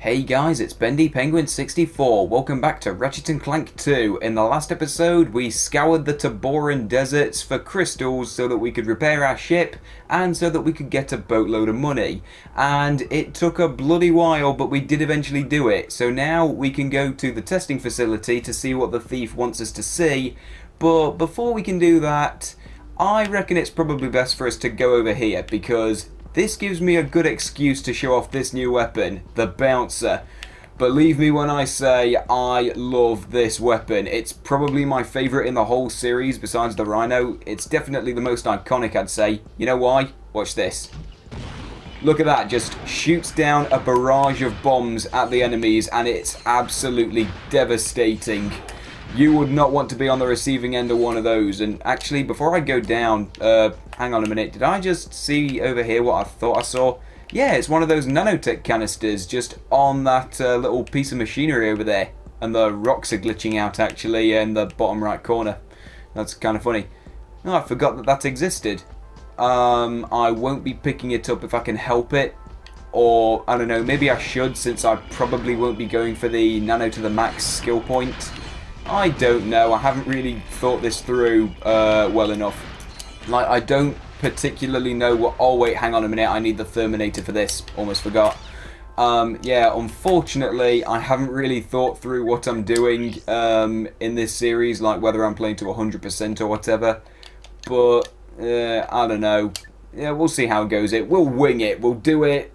Hey guys, it's Bendy Penguin 64. Welcome back to Ratchet Clank 2. In the last episode, we scoured the Taboran deserts for crystals so that we could repair our ship and so that we could get a boatload of money. And it took a bloody while, but we did eventually do it. So now we can go to the testing facility to see what the thief wants us to see. But before we can do that, I reckon it's probably best for us to go over here because this gives me a good excuse to show off this new weapon, the Bouncer. Believe me when I say I love this weapon. It's probably my favourite in the whole series besides the Rhino. It's definitely the most iconic, I'd say. You know why? Watch this. Look at that, just shoots down a barrage of bombs at the enemies and it's absolutely devastating. You would not want to be on the receiving end of one of those. And actually, before I go down, hang on a minute. Did I just see over here what I thought I saw? Yeah, it's one of those nanotech canisters just on that little piece of machinery over there. And the rocks are glitching out, actually, in the bottom right corner. That's kind of funny. Oh, I forgot that that existed. I won't be picking it up if I can help it. Or, I don't know, maybe I should, since I probably won't be going for the nano to the max skill point. I don't know, I haven't really thought this through well enough. Like, I don't particularly know what... Oh, wait, hang on a minute, I need the Terminator for this. Almost forgot. Yeah, unfortunately, I haven't really thought through what I'm doing in this series, like whether I'm playing to 100% or whatever. But, I don't know. Yeah, we'll see how it goes. We'll wing it, we'll do it,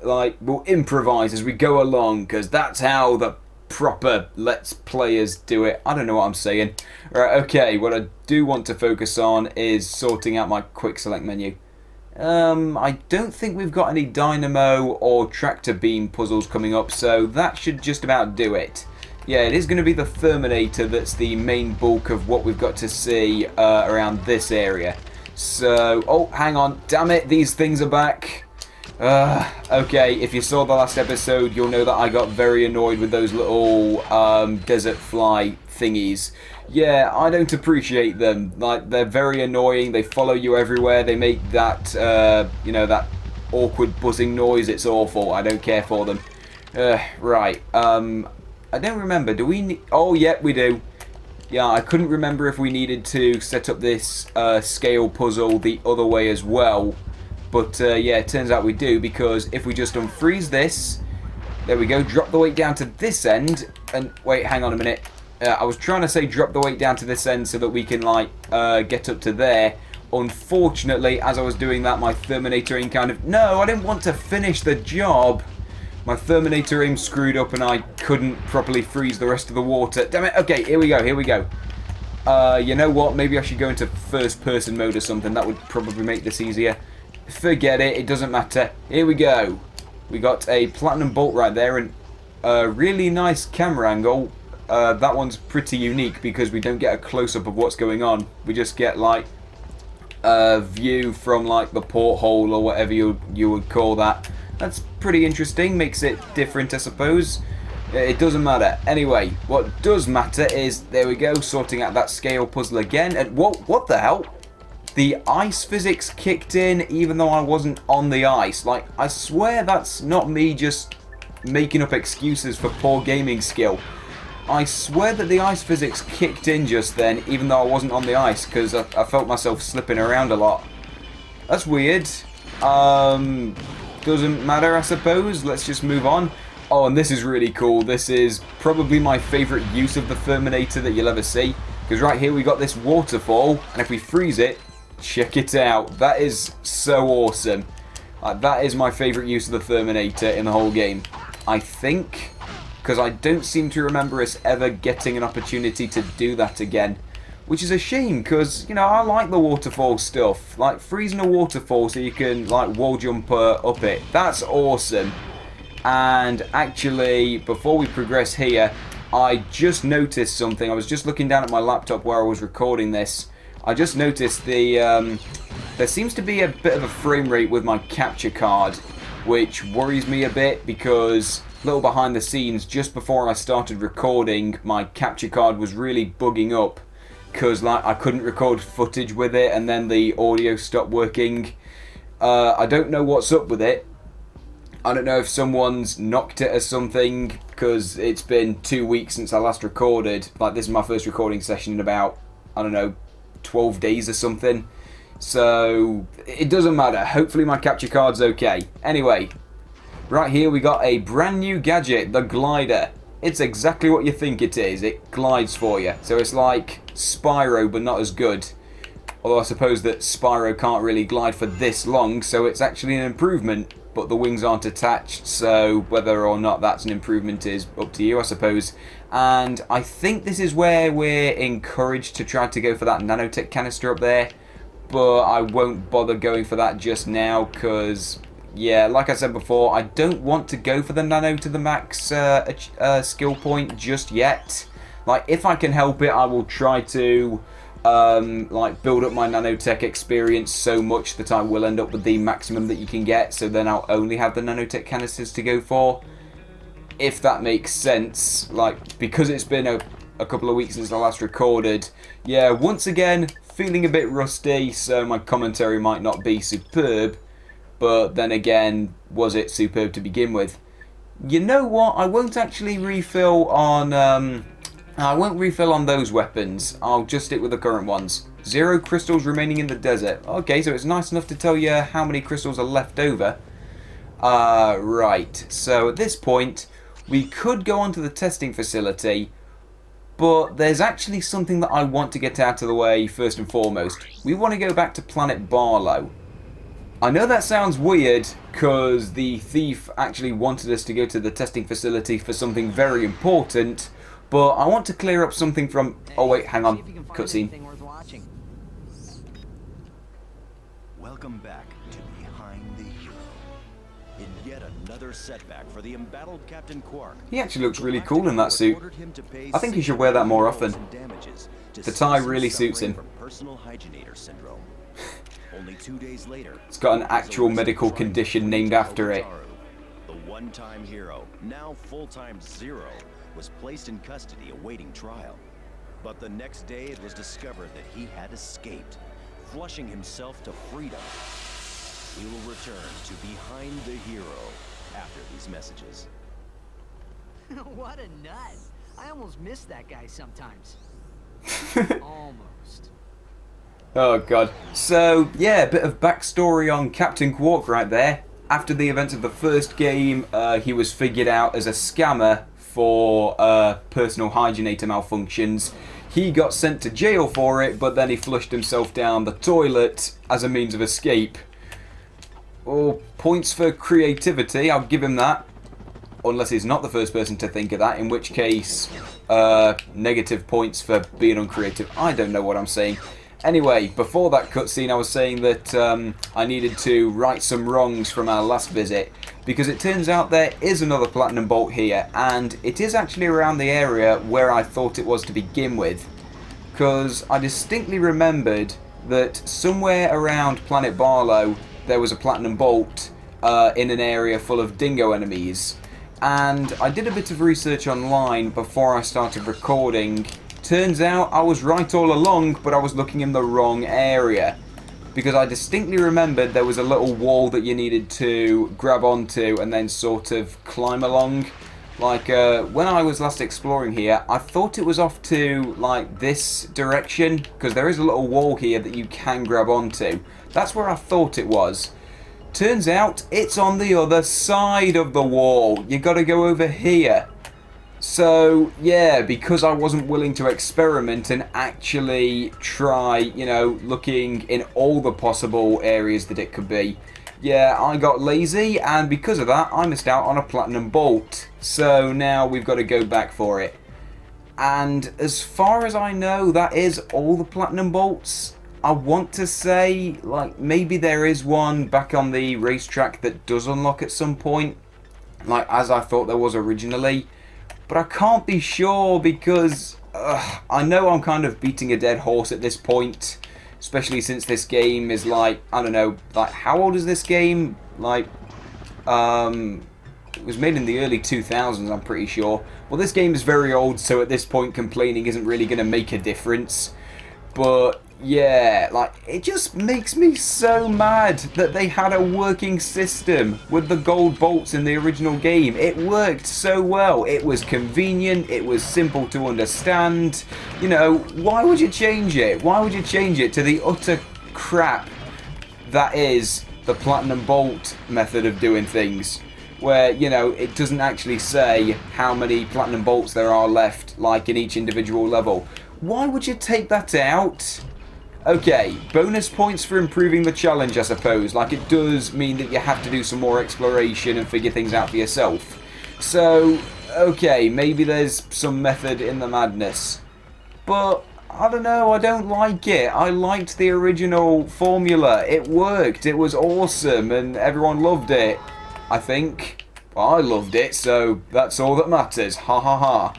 like, we'll improvise as we go along, because that's how the proper Let's Players do it. I don't know what I'm saying. Right, okay, what I do want to focus on is sorting out my quick select menu. I don't think we've got any dynamo or tractor beam puzzles coming up, so that should just about do it. Yeah, it is going to be the Terminator that's the main bulk of what we've got to see around this area. So, oh, hang on, damn it, these things are back. Okay, if you saw the last episode, you'll know that I got very annoyed with those little desert fly thingies. Yeah, I don't appreciate them. Like, they're very annoying, they follow you everywhere, they make that, you know, that awkward buzzing noise. It's awful, I don't care for them. Right, I don't remember, do we need... Oh, yeah, we do. Yeah, I couldn't remember if we needed to set up this scale puzzle the other way as well. But yeah, it turns out we do, because if we just unfreeze this, there we go, drop the weight down to this end, and wait, hang on a minute. I was trying to say drop the weight down to this end so that we can, like, get up to there. Unfortunately, as I was doing that, my Terminator aim kind of... No, I didn't want to finish the job. My Terminator aim screwed up and I couldn't properly freeze the rest of the water. Damn it, okay, here we go, here we go. You know what, maybe I should go into first person mode or something, that would probably make this easier. Forget it, it doesn't matter. Here we go. We got a platinum bolt right there and a really nice camera angle. That one's pretty unique because we don't get a close-up of what's going on. We just get, like, a view from, like, the porthole or whatever you would call that. That's pretty interesting, makes it different, I suppose. It doesn't matter. Anyway, what does matter is, there we go, sorting out that scale puzzle again. And what the hell? The ice physics kicked in even though I wasn't on the ice. Like, I swear that's not me just making up excuses for poor gaming skill. I swear that the ice physics kicked in just then even though I wasn't on the ice, because I felt myself slipping around a lot. That's weird. Doesn't matter, I suppose. Let's just move on. Oh, and this is really cool. This is probably my favourite use of the Terminator that you'll ever see. Because right here we got this waterfall, and if we freeze it, check it out. That is so awesome. That is my favourite use of the Terminator in the whole game. I think, because I don't seem to remember us ever getting an opportunity to do that again. Which is a shame, because, you know, I like the waterfall stuff. Like, freezing a waterfall so you can, like, wall jump up it. That's awesome. And actually, before we progress here, I just noticed something. I was just looking down at my laptop where I was recording this. I just noticed there seems to be a bit of a frame rate with my capture card, which worries me a bit because, little behind the scenes, just before I started recording, my capture card was really bugging up because, like, I couldn't record footage with it and then the audio stopped working. I don't know what's up with it. I don't know if someone's knocked it or something, because it's been 2 weeks since I last recorded. Like, this is my first recording session in about, I don't know, 12 days or something. So, it doesn't matter. Hopefully my capture card's okay. Anyway, right here we got a brand new gadget, the glider. It's exactly what you think it is. It glides for you. So it's like Spyro, but not as good. Although I suppose that Spyro can't really glide for this long, so it's actually an improvement. But the wings aren't attached, so whether or not that's an improvement is up to you, I suppose. And I think this is where we're encouraged to try to go for that nanotech canister up there. But I won't bother going for that just now, because, yeah, like I said before, I don't want to go for the nano to the max skill point just yet. Like, if I can help it, I will try to like build up my nanotech experience so much that I will end up with the maximum that you can get, so then I'll only have the nanotech canisters to go for, if that makes sense. Like, because it's been a couple of weeks since I last recorded, yeah, once again feeling a bit rusty, so my commentary might not be superb, but then again, was it superb to begin with? You know what, I won't actually refill on I won't refill on those weapons. I'll just stick with the current ones. 0 crystals remaining in the desert. Okay, so it's nice enough to tell you how many crystals are left over. Right. So at this point, we could go on to the testing facility, but there's actually something that I want to get out of the way first and foremost. We want to go back to Planet Barlow. I know that sounds weird, because the thief actually wanted us to go to the testing facility for something very important, but I want to clear up something from... Oh wait, hang on. Cutscene. Welcome back to Behind the Hero. In yet another setback for the embattled Captain Quark. He actually looks really cool in that suit. I think he should wear that more often. The tie really suits him. Personal hygienator syndrome. Only 2 days later, it's got an actual medical condition named after it. The one-time hero, now full-time Zero, was placed in custody awaiting trial. But the next day it was discovered that he had escaped, flushing himself to freedom. We will return to Behind the Hero after these messages. What a nut! I almost miss that guy sometimes. Almost. Oh god. So, yeah, a bit of backstory on Captain Quark right there. After the events of the first game, he was figured out as a scammer for personal hygienator malfunctions. He got sent to jail for it, but then he flushed himself down the toilet as a means of escape. Oh, points for creativity, I'll give him that. Unless he's not the first person to think of that, in which case, negative points for being uncreative. I don't know what I'm saying. Anyway, before that cutscene I was saying that I needed to right some wrongs from our last visit, because it turns out there is another platinum bolt here, and it is actually around the area where I thought it was to begin with, because I distinctly remembered that somewhere around Planet Barlow there was a platinum bolt in an area full of dingo enemies, and I did a bit of research online before I started recording. Turns out I was right all along, but I was looking in the wrong area, because I distinctly remembered there was a little wall that you needed to grab onto and then sort of climb along. Like, when I was last exploring here, I thought it was off to, like, this direction, because there is a little wall here that you can grab onto. That's where I thought it was. Turns out it's on the other side of the wall. You gotta go over here. So, yeah, because I wasn't willing to experiment and actually try, you know, looking in all the possible areas that it could be, yeah, I got lazy, and because of that, I missed out on a platinum bolt. So now we've got to go back for it. And as far as I know, that is all the platinum bolts. I want to say, like, maybe there is one back on the racetrack that does unlock at some point, like, as I thought there was originally. But I can't be sure, because I know I'm kind of beating a dead horse at this point, especially since this game is like, I don't know, like, how old is this game? Like, it was made in the early 2000s, I'm pretty sure. Well, this game is very old, so at this point complaining isn't really going to make a difference. But Yeah, like, it just makes me so mad that they had a working system with the gold bolts in the original game. It worked so well. It was convenient. It was simple to understand. You know, why would you change it? Why would you change it to the utter crap that is the platinum bolt method of doing things? Where, you know, it doesn't actually say how many platinum bolts there are left, like in each individual level. Why would you take that out? Okay, bonus points for improving the challenge, I suppose. Like, it does mean that you have to do some more exploration and figure things out for yourself. So, okay, maybe there's some method in the madness. But, I don't know, I don't like it. I liked the original formula. It worked, it was awesome, and everyone loved it, I think. Well, I loved it, so that's all that matters. Ha ha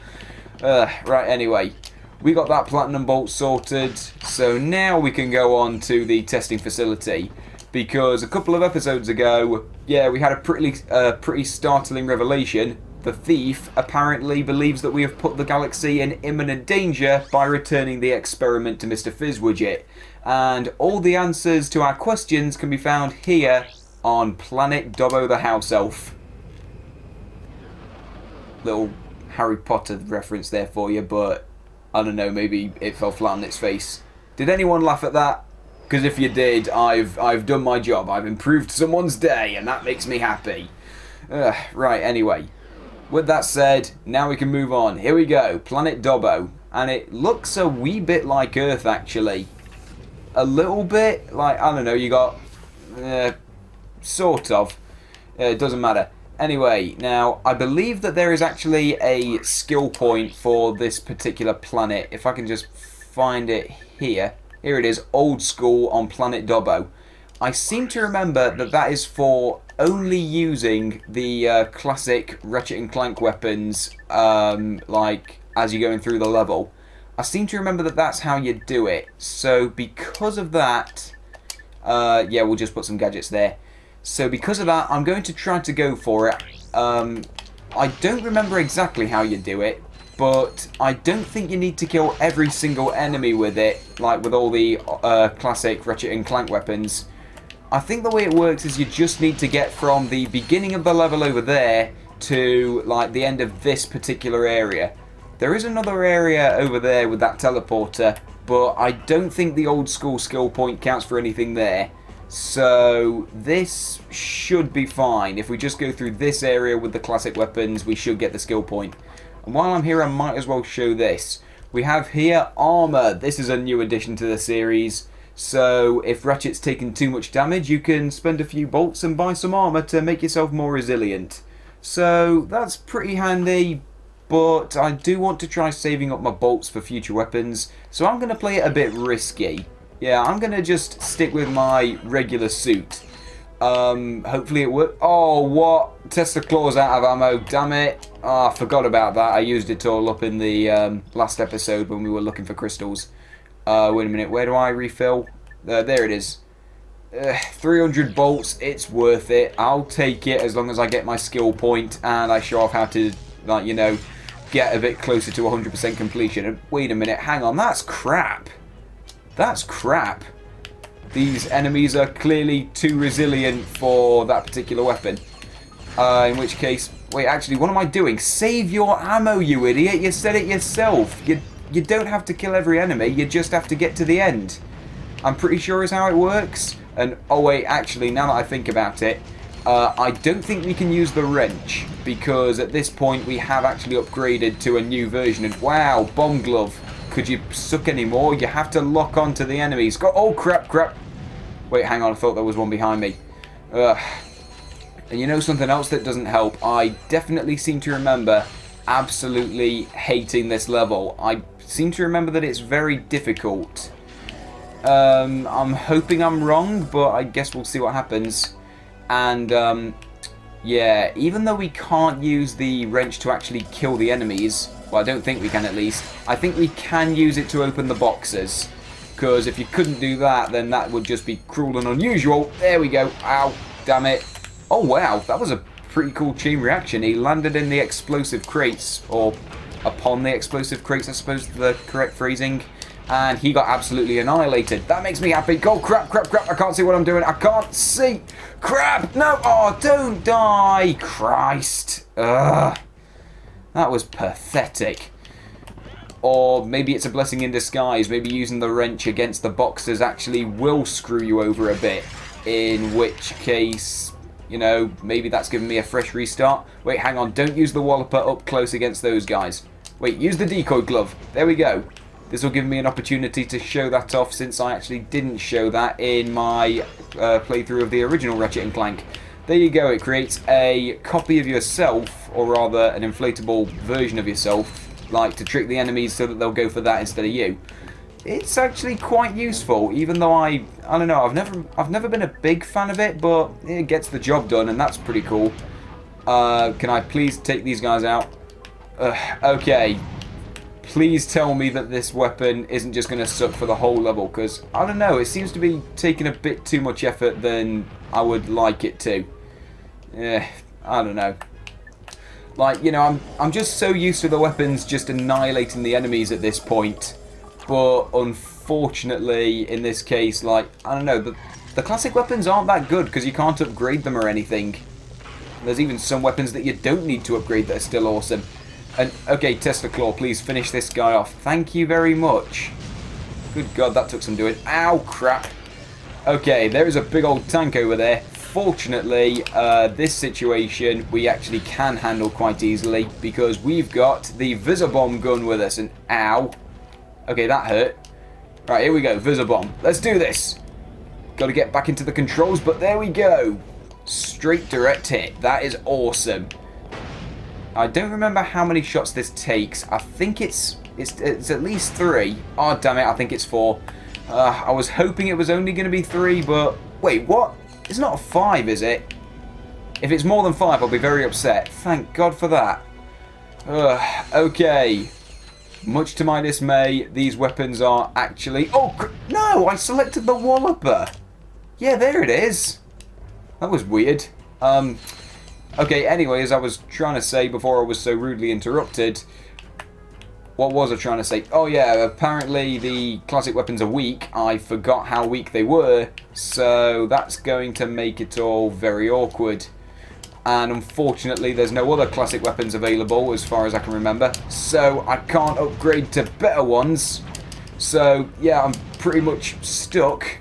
ha. Right, anyway. We got that platinum bolt sorted, so now we can go on to the testing facility. Because a couple of episodes ago, yeah, we had a pretty startling revelation. The thief apparently believes that we have put the galaxy in imminent danger by returning the experiment to Mr. Fizzwidget. And all the answers to our questions can be found here on Planet Dobbo the House Elf. Little Harry Potter reference there for you, but I don't know, maybe it fell flat on its face. Did anyone laugh at that? Because if you did, I've done my job. I've improved someone's day, and that makes me happy. Right, anyway. With that said, now we can move on. Here we go, Planet Dobbo. And it looks a wee bit like Earth, actually. A little bit, like, I don't know, you got... sort of. It doesn't matter. Anyway, now, I believe that there is actually a skill point for this particular planet. If I can just find it here. Here it is, Old School on Planet Dobbo. I seem to remember that that is for only using the classic Ratchet and Clank weapons, like, as you're going through the level. I seem to remember that that's how you do it. So, because of that... yeah, we'll just put some gadgets there. So because of that, I'm going to try to go for it. I don't remember exactly how you do it, but I don't think you need to kill every single enemy with it, like with all the classic Ratchet and Clank weapons. I think the way it works is you just need to get from the beginning of the level over there to like the end of this particular area. There is another area over there with that teleporter, but I don't think the Old School skill point counts for anything there. So this should be fine. If we just go through this area with the classic weapons, we should get the skill point. And while I'm here, I might as well show this. We have here armor. This is a new addition to the series. So if Ratchet's taken too much damage, you can spend a few bolts and buy some armor to make yourself more resilient. So that's pretty handy, but I do want to try saving up my bolts for future weapons. So I'm going to play it a bit risky. Yeah, I'm going to just stick with my regular suit. Hopefully it works. Oh, what? Test the claws out of ammo. Damn it. Oh, I forgot about that. I used it all up in the last episode when we were looking for crystals. Wait a minute. Where do I refill? There it is. 300 bolts. It's worth it. I'll take it as long as I get my skill point and I show off how to, like, you know, get a bit closer to 100% completion. And wait a minute. Hang on. That's crap. That's crap. These enemies are clearly too resilient for that particular weapon. In which case... Wait, actually, what am I doing? Save your ammo, you idiot. You said it yourself. You don't have to kill every enemy. You just have to get to the end. I'm pretty sure is how it works. And, oh wait, actually, now that I think about it, I don't think we can use the wrench. Because at this point, we have actually upgraded to a new version. And wow, bomb glove. Could you suck any more? You have to lock onto the enemies. Go! Oh, crap, crap. Wait, hang on. I thought there was one behind me. And you know something else that doesn't help? I definitely seem to remember absolutely hating this level. I seem to remember that it's very difficult. I'm hoping I'm wrong, but I guess we'll see what happens. And, yeah, even though we can't use the wrench to actually kill the enemies... Well, I don't think we can, at least. I think we can use it to open the boxes. Because if you couldn't do that, then that would just be cruel and unusual. There we go. Ow. Damn it. Oh, wow. That was a pretty cool chain reaction. He landed in the explosive crates. Or upon the explosive crates, I suppose, the correct phrasing. And he got absolutely annihilated. That makes me happy. Oh, crap, crap, crap. I can't see what I'm doing. I can't see. Crap. No. Oh, don't die. Christ. Ugh. That was pathetic. Or maybe it's a blessing in disguise. Maybe using the wrench against the boxers actually will screw you over a bit. In which case, you know, maybe that's given me a fresh restart. Wait, hang on. Don't use the walloper up close against those guys. Wait, use the decoy glove. There we go. This will give me an opportunity to show that off, since I actually didn't show that in my playthrough of the original Ratchet & Clank. There you go, it creates a copy of yourself, or rather an inflatable version of yourself, like to trick the enemies so that they'll go for that instead of you. It's actually quite useful, even though I don't know, I've never been a big fan of it, but it gets the job done, and that's pretty cool. Can I please take these guys out? Okay. Please tell me that this weapon isn't just going to suck for the whole level, because, I don't know, it seems to be taking a bit too much effort than I would like it to. I don't know. Like, you know, I'm just so used to the weapons just annihilating the enemies at this point, but unfortunately, in this case, like, I don't know, the classic weapons aren't that good, because you can't upgrade them or anything. There's even some weapons that you don't need to upgrade that are still awesome. And, okay, Tesla Claw, please finish this guy off. Thank you very much. Good God, that took some doing. Ow, crap. Okay, there is a big old tank over there. Fortunately, this situation we actually can handle quite easily, because we've got the Visibomb gun with us. And, ow. Okay, that hurt. Right, here we go, Visibomb. Let's do this. Got to get back into the controls, but there we go. Straight direct hit. That is awesome. I don't remember how many shots this takes. I think it's at least 3. Oh, damn it, I think it's 4. I was hoping it was only going to be 3, but... Wait, what? It's not a 5, is it? If it's more than 5, I'll be very upset. Thank God for that. Okay. Much to my dismay, these weapons are actually... Oh, no! I selected the walloper! Yeah, there it is. That was weird. Okay, anyway, as I was trying to say before I was so rudely interrupted, what was I trying to say? Oh yeah, apparently the classic weapons are weak. I forgot how weak they were, so that's going to make it all very awkward. And unfortunately, there's no other classic weapons available as far as I can remember, so I can't upgrade to better ones. So yeah, I'm pretty much stuck.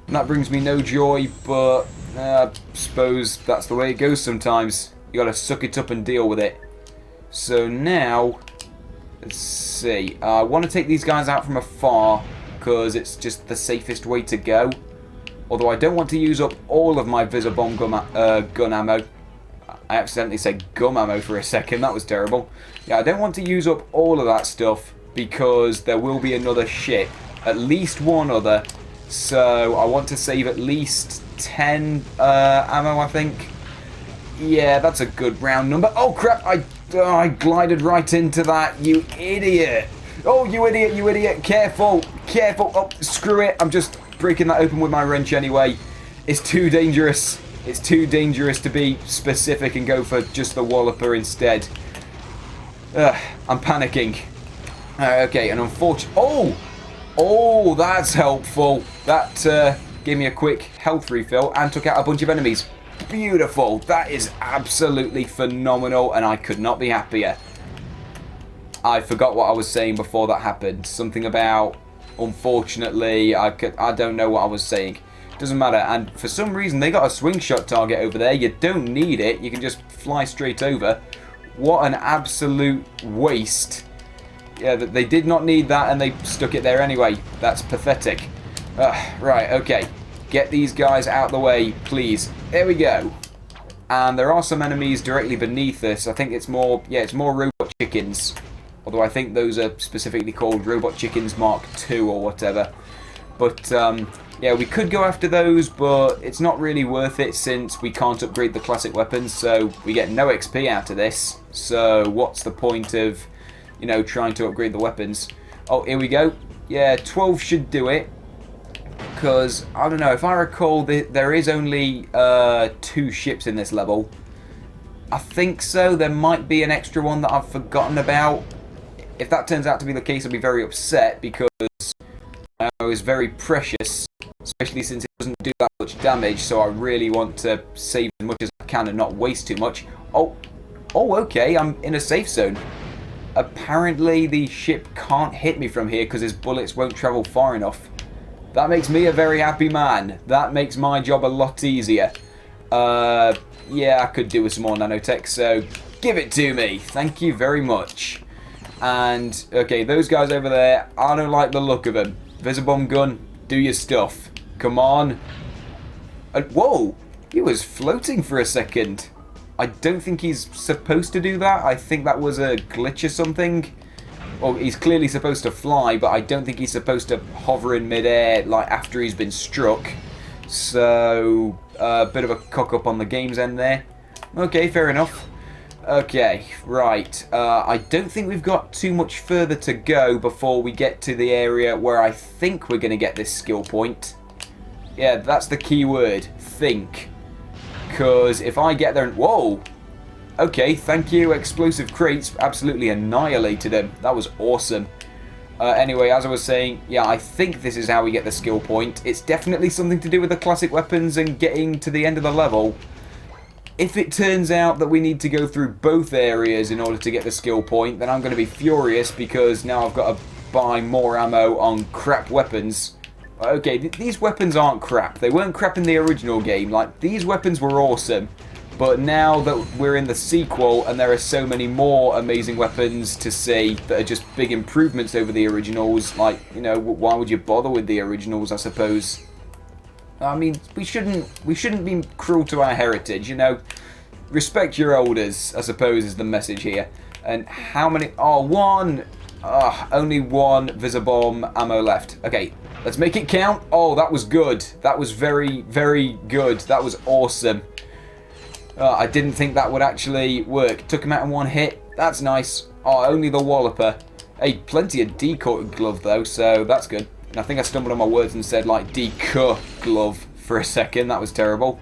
And that brings me no joy, but... I suppose that's the way it goes sometimes. You gotta suck it up and deal with it. So now, let's see. I want to take these guys out from afar, because it's just the safest way to go. Although I don't want to use up all of my Visibomb gun ammo. I accidentally said gum ammo for a second. That was terrible. Yeah, I don't want to use up all of that stuff, because there will be another ship. At least one other. So I want to save at least 10 ammo, I think. Yeah, that's a good round number. Oh crap, I glided right into that, you idiot. Oh, you idiot, you idiot. Careful, careful. Oh, screw it. I'm just breaking that open with my wrench anyway. It's too dangerous. It's too dangerous to be specific and go for just the walloper instead. I'm panicking. Okay, and unfortunately... Oh, that's helpful. That gave me a quick health refill and took out a bunch of enemies. Beautiful. That is absolutely phenomenal, and I could not be happier. I forgot what I was saying before that happened. Something about, unfortunately, I don't know what I was saying. Doesn't matter. And for some reason, they got a swing shot target over there. You don't need it. You can just fly straight over. What an absolute waste. Yeah, they did not need that, and they stuck it there anyway. That's pathetic. Right, okay. Get these guys out the way, please. There we go. And there are some enemies directly beneath this. I think it's more, yeah, it's more robot chickens. Although I think those are specifically called Robot Chickens Mark II or whatever. But, yeah, we could go after those, but it's not really worth it since we can't upgrade the classic weapons, so we get no XP out of this. So what's the point of, you know, trying to upgrade the weapons? Oh, here we go. Yeah, 12 should do it. Because, I don't know, if I recall, there is only 2 ships in this level. I think so. There might be an extra one that I've forgotten about. If that turns out to be the case, I'll be very upset, because ammo is very precious, especially since it doesn't do that much damage, so I really want to save as much as I can and not waste too much. Oh, okay, I'm in a safe zone. Apparently the ship can't hit me from here because his bullets won't travel far enough. That makes me a very happy man. That makes my job a lot easier. Yeah, I could do with some more nanotech, so give it to me. Thank you very much. And, okay, those guys over there, I don't like the look of them. Visibomb gun, do your stuff. Come on. Whoa, he was floating for a second. I don't think he's supposed to do that. I think that was a glitch or something. Well, he's clearly supposed to fly, but I don't think he's supposed to hover in midair like after he's been struck. So, a bit of a cock-up on the game's end there. Okay, fair enough. Okay, right. I don't think we've got too much further to go before we get to the area where I think we're going to get this skill point. Yeah, that's the key word. Think. Because if I get there and... Whoa! Okay, thank you. Explosive crates absolutely annihilated him. That was awesome. Anyway, as I was saying, yeah, I think this is how we get the skill point. It's definitely something to do with the classic weapons and getting to the end of the level. If it turns out that we need to go through both areas in order to get the skill point, then I'm going to be furious because now I've got to buy more ammo on crap weapons. Okay, these weapons aren't crap. They weren't crap in the original game. Like, these weapons were awesome. But now that we're in the sequel and there are so many more amazing weapons to see that are just big improvements over the originals, like, you know, why would you bother with the originals, I suppose? I mean, we shouldn't be cruel to our heritage, you know. Respect your elders, I suppose, is the message here. And how many? Oh, one. Only one Visibomb ammo left. Okay, let's make it count. Oh, that was good. That was very, very good. That was awesome. I didn't think that would actually work. Took him out in one hit. That's nice. Oh, only the Walloper. Hey, plenty of decoy glove though, so that's good. And I think I stumbled on my words and said like decoy glove for a second. That was terrible.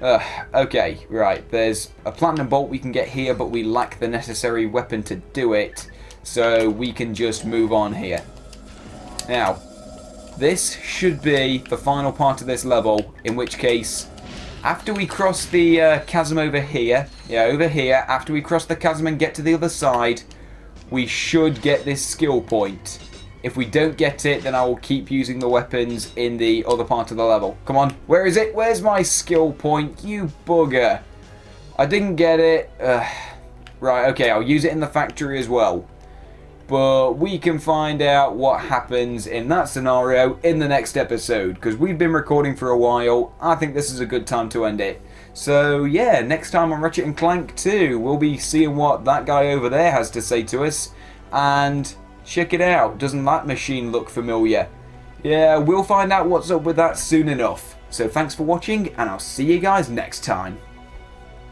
Okay, right. There's a platinum bolt we can get here, but we lack the necessary weapon to do it. So we can just move on here. Now, this should be the final part of this level, in which case... After we cross the chasm over here, after we cross the chasm and get to the other side, we should get this skill point. If we don't get it, then I will keep using the weapons in the other part of the level. Come on, where is it? Where's my skill point? You bugger. I didn't get it. Right, okay, I'll use it in the factory as well. But we can find out what happens in that scenario in the next episode, because we've been recording for a while. I think this is a good time to end it. So yeah, next time on Ratchet & Clank 2, we'll be seeing what that guy over there has to say to us. And check it out, doesn't that machine look familiar? Yeah, we'll find out what's up with that soon enough. So thanks for watching, and I'll see you guys next time.